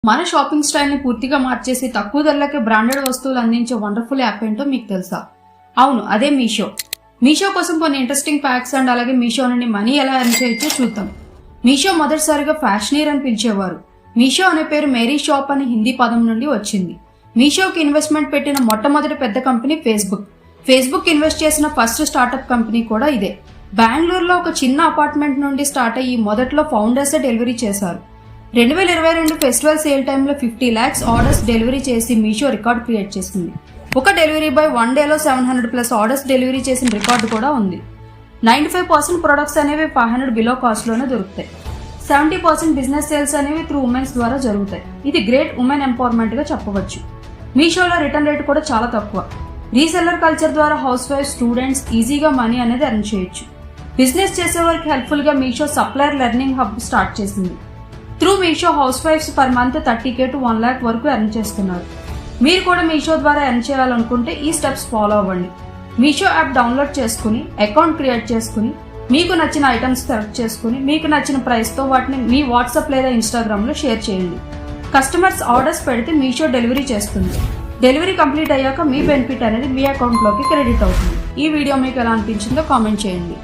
మన shopping style ని పూర్తిగా మార్చేసి తక్కువ ధరలకే బ్రాండెడ్ వస్తువులు అందించే వండర్ఫుల్ యాప్ ఏంటో మీకు తెలుసా? అవును, అదే మీషో. మీషో కోసం కొన్ని ఇంట్రెస్టింగ్ ఫ్యాక్ట్స్ అండ్ అలాగే మీషో నుండి మనీ ఎలా ఎర్న్ చేయొచ్చో చూద్దాం. మీషో మొదటిసారిగా ఫ్యాషనీర్ అని పిలిచేవారు. మీషో అనే పేరు మేరీ షాప్ అనే హిందీ పదం నుండి వచ్చింది. మీషోకి ఇన్వెస్ట్మెంట్ పెట్టిన మొట్టమొదటి పెద్ద కంపెనీ ఫేస్బుక్ ఇన్వెస్ట్ చేసిన ఫస్ట్ స్టార్టప్ కంపెనీ కూడా ఇదే. బెంగళూరులో ఒక చిన్న అపార్ట్మెంట్ నుండి స్టార్ట్ అయ్యి మొదట్లో ఫౌండర్సే డెలివరీ చేశారు. 2022 ఫెస్టివల్ సేల్ టైంలో 50 lakhs ఆర్డర్స్ డెలివరీ చేసి మీషో రికార్డ్ క్రియేట్ చేసింది. ఒక డెలివరీ బాయ్ 1 డేలో 700+ ఆర్డర్స్ డెలివరీ చేసిన రికార్డు కూడా ఉంది. 95% ప్రొడక్ట్స్ అనేవి 500 బిలో కాస్ట్ లోనే దొరుకుతాయి. 70% బిజినెస్ సేల్స్ అనేవి త్రూ ఉమెన్స్ ద్వారా జరుగుతాయి. ఇది గ్రేట్ ఉమెన్ ఎంపవర్మెంట్ గా చెప్పవచ్చు. మీషోలో రిటర్న్ రేట్ కూడా చాలా తక్కువ. రీసెల్లర్ కల్చర్ ద్వారా హౌస్ వైఫ్, స్టూడెంట్స్ ఈజీగా మనీ అనేది ఎర్న్ చేయొచ్చు. బిజినెస్ చేసే వారికి హెల్ప్ఫుల్ గా Meesho supplier learning hub start చేసింది. త్రూ మీషో హౌస్ వైఫ్స్ per month 30K to 1 lakh వరకు ఎర్న్ చేస్తున్నారు. మీరు కూడా మీషో ద్వారా ఎర్న్ చేయాలనుకుంటే ఈ స్టెప్స్ ఫాలో అవ్వండి. మీషో యాప్ డౌన్లోడ్ చేసుకుని అకౌంట్ క్రియేట్ చేసుకుని మీకు నచ్చిన ఐటమ్స్ సెలెక్ట్ చేసుకుని మీకు నచ్చిన ప్రైస్ తో వాటిని మీ వాట్సాప్ లేదా ఇన్స్టాగ్రామ్ లో షేర్ చేయండి. కస్టమర్స్ ఆర్డర్స్ పెడితే మీషో డెలివరీ చేస్తుంది. డెలివరీ కంప్లీట్ అయ్యాక మీ బెనిఫిట్ అనేది మీ అకౌంట్ లోకి క్రెడిట్ అవుతుంది. ఈ వీడియో మీకు ఎలా అనిపించిందో కామెంట్ చేయండి.